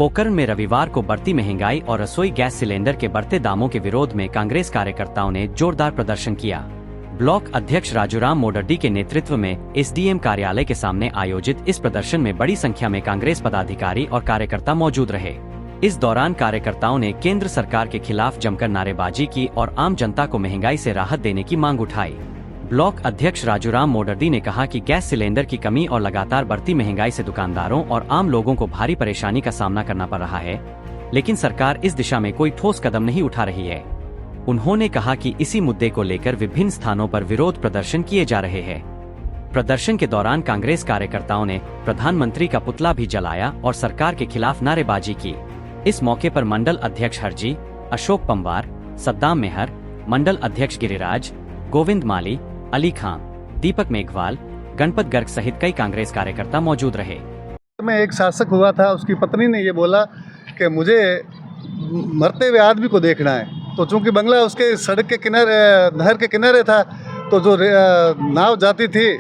पोखरण में रविवार को बढ़ती महंगाई और रसोई गैस सिलेंडर के बढ़ते दामों के विरोध में कांग्रेस कार्यकर्ताओं ने जोरदार प्रदर्शन किया। ब्लॉक अध्यक्ष राजूराम मोडड्डी के नेतृत्व में एसडीएम कार्यालय के सामने आयोजित इस प्रदर्शन में बड़ी संख्या में कांग्रेस पदाधिकारी और कार्यकर्ता मौजूद रहे। इस दौरान कार्यकर्ताओं ने केंद्र सरकार के खिलाफ जमकर नारेबाजी की और आम जनता को महंगाई से राहत देने की मांग उठाई। ब्लॉक अध्यक्ष राजूराम मोडड्डी ने कहा कि गैस सिलेंडर की कमी और लगातार बढ़ती महंगाई से दुकानदारों और आम लोगों को भारी परेशानी का सामना करना पड़ रहा है, लेकिन सरकार इस दिशा में कोई ठोस कदम नहीं उठा रही है। उन्होंने कहा कि इसी मुद्दे को लेकर विभिन्न स्थानों पर विरोध प्रदर्शन किए जा रहे हैं। प्रदर्शन के दौरान कांग्रेस कार्यकर्ताओं ने प्रधानमंत्री का पुतला भी जलाया और सरकार के खिलाफ नारेबाजी की। इस मौके पर मंडल अध्यक्ष हरजी, अशोक पंवार, सद्दाम मेहर, मंडल अध्यक्ष गिरिराज, गोविंद माली, अली खान, दीपक मेघवाल, गणपत गर्ग सहित कई कांग्रेस कार्यकर्ता मौजूद रहे। में एक शासक हुआ था, उसकी पत्नी ने ये बोला कि मुझे मरते हुए आदमी को देखना है, तो चूंकि बंगला उसके सड़क के किनारे, नहर के किनारे था, तो जो नाव जाती थी,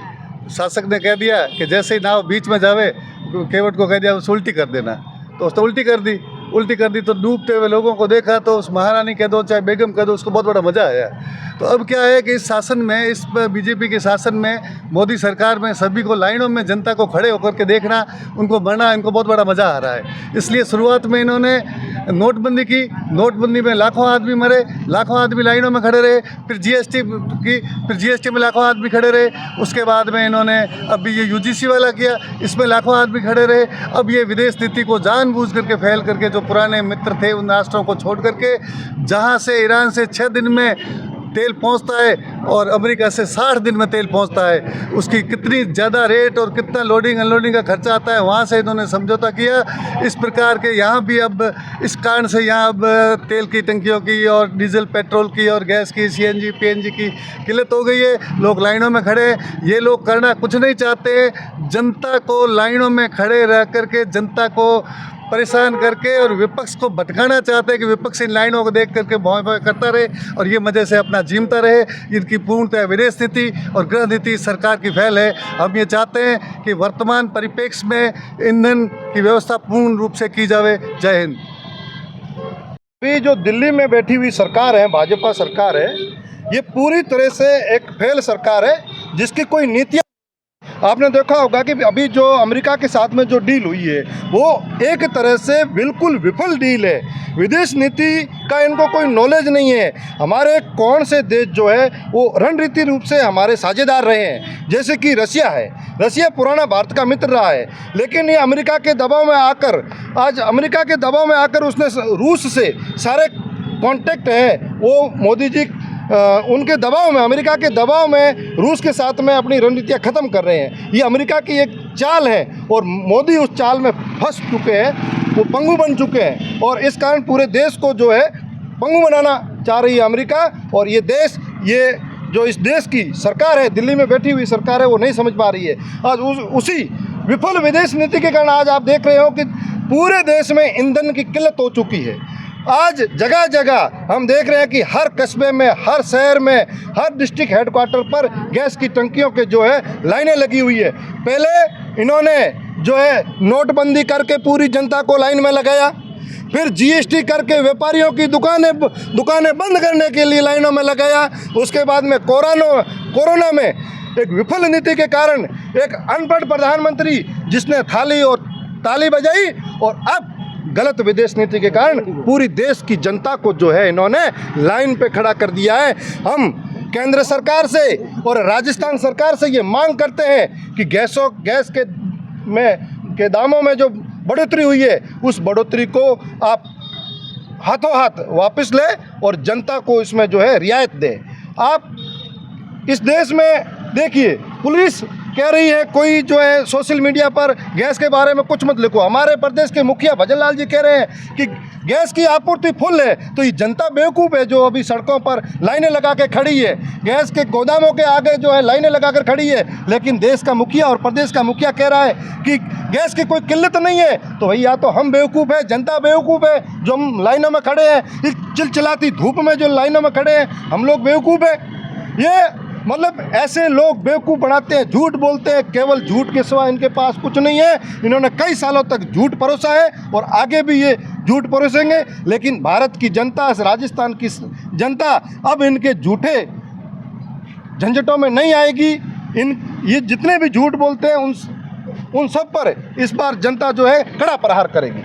शासक ने कह दिया कि जैसे ही नाव बीच में जावे, केवट को कह दिया उसे उल्टी कर देना। तो उसने उल्टी कर दी तो डूबते हुए लोगों को देखा, तो उस महारानी कह दो चाहे बेगम कह दो, उसको बहुत बड़ा मज़ा आया। तो अब क्या है कि इस शासन में, इस बीजेपी के शासन में, मोदी सरकार में सभी को लाइनों में जनता को खड़े होकर के देखना, उनको मरना, इनको बहुत बड़ा मज़ा आ रहा है। इसलिए शुरुआत में इन्होंने नोटबंदी की, नोटबंदी में लाखों आदमी मरे, लाखों आदमी लाइनों में खड़े रहे। फिर जीएसटी की, फिर जीएसटी में लाखों आदमी खड़े रहे। उसके बाद में इन्होंने अभी ये यूजीसी वाला किया, इसमें लाखों आदमी खड़े रहे। अब ये विदेश नीति को जानबूझ करके फैल करके, जो पुराने मित्र थे उन राष्ट्रों को छोड़ करके, जहाँ से ईरान से 6 दिन में तेल पहुंचता है और अमेरिका से 60 दिन में तेल पहुंचता है, उसकी कितनी ज़्यादा रेट और कितना लोडिंग अनलोडिंग का खर्चा आता है, वहाँ से इन्होंने समझौता किया। इस प्रकार के यहाँ भी अब इस कारण से यहाँ अब तेल की टंकियों की और डीजल पेट्रोल की और गैस की, सीएनजी पीएनजी की किल्लत हो गई है। लोग लाइनों में खड़े हैं। ये लोग करना कुछ नहीं चाहते, जनता को लाइनों में खड़े रह करके जनता को परेशान करके और विपक्ष को भटकाना चाहते हैं कि विपक्ष इन लाइनों को देख करके भौं भौं करता रहे और ये मजे से अपना जीमता रहे। इनकी पूर्णतः विदेश नीति और गृह नीति सरकार की फैल है। हम ये चाहते हैं कि वर्तमान परिप्रेक्ष्य में ईंधन की व्यवस्था पूर्ण रूप से की जावे। जय हिंद। अभी जो दिल्ली में बैठी हुई सरकार है, भाजपा सरकार है, ये पूरी तरह से एक फेल सरकार है, जिसकी कोई नीतियाँ, आपने देखा होगा कि अभी जो अमेरिका के साथ में जो डील हुई है वो एक तरह से बिल्कुल विफल डील है। विदेश नीति का इनको कोई नॉलेज नहीं है। हमारे कौन से देश जो है वो रणनीतिक रूप से हमारे साझेदार रहे हैं, जैसे कि रसिया है। रसिया पुराना भारत का मित्र रहा है, लेकिन ये अमेरिका के दबाव में आकर, आज अमेरिका के दबाव में आकर उसने रूस से सारे कॉन्टेक्ट हैं, वो मोदी जी उनके दबाव में, अमेरिका के दबाव में रूस के साथ में अपनी रणनीतियाँ ख़त्म कर रहे हैं। ये अमेरिका की एक चाल है और मोदी उस चाल में फंस चुके हैं, वो पंगु बन चुके हैं और इस कारण पूरे देश को जो है पंगु बनाना चाह रही है अमेरिका। और ये देश, ये जो इस देश की सरकार है, दिल्ली में बैठी हुई सरकार है, वो नहीं समझ पा रही है। आज उसी विफल विदेश नीति के कारण आज आप देख रहे हो कि पूरे देश में ईंधन की किल्लत हो चुकी है। आज जगह जगह हम देख रहे हैं कि हर कस्बे में, हर शहर में, हर डिस्ट्रिक्ट हेडक्वार्टर पर गैस की टंकियों के जो है लाइनें लगी हुई है। पहले इन्होंने जो है नोटबंदी करके पूरी जनता को लाइन में लगाया, फिर जीएसटी करके व्यापारियों की दुकानें बंद करने के लिए लाइनों में लगाया। उसके बाद में कोरोना में एक विफल नीति के कारण एक अनपढ़ प्रधानमंत्री जिसने थाली और ताली बजाई, और अब गलत विदेश नीति के कारण पूरी देश की जनता को जो है इन्होंने लाइन पे खड़ा कर दिया है। हम केंद्र सरकार से और राजस्थान सरकार से ये मांग करते हैं कि गैस के दामों में जो बढ़ोतरी हुई है, उस बढ़ोतरी को आप हाथों हाथ वापस लें और जनता को इसमें जो है रियायत दें। आप इस देश में देखिए, पुलिस कह रही है कोई जो है सोशल मीडिया पर गैस के बारे में कुछ मत लिखो। हमारे प्रदेश के मुखिया भजन लाल जी कह रहे हैं कि गैस की आपूर्ति फुल है, तो ये जनता बेवकूफ़ है जो अभी सड़कों पर लाइनें लगा के खड़ी है, गैस के गोदामों के आगे जो है लाइनें लगा कर खड़ी है। लेकिन देश का मुखिया और प्रदेश का मुखिया कह रहा है कि गैस की कोई किल्लत नहीं है। तो भाई, या तो हम बेवकूफ़ है, जनता बेवकूफ़ है जो हम लाइनों में खड़े हैं, इस चिलचिलाती धूप में जो लाइनों में खड़े हैं, हम लोग बेवकूफ़ है। ये मतलब ऐसे लोग बेवकूफ़ बनाते हैं, झूठ बोलते हैं, केवल झूठ के सिवा इनके पास कुछ नहीं है। इन्होंने कई सालों तक झूठ परोसा है और आगे भी ये झूठ परोसेंगे। लेकिन भारत की जनता, राजस्थान की जनता अब इनके झूठे झंझटों में नहीं आएगी। ये जितने भी झूठ बोलते हैं उन सब पर इस बार जनता जो है कड़ा प्रहार करेगी।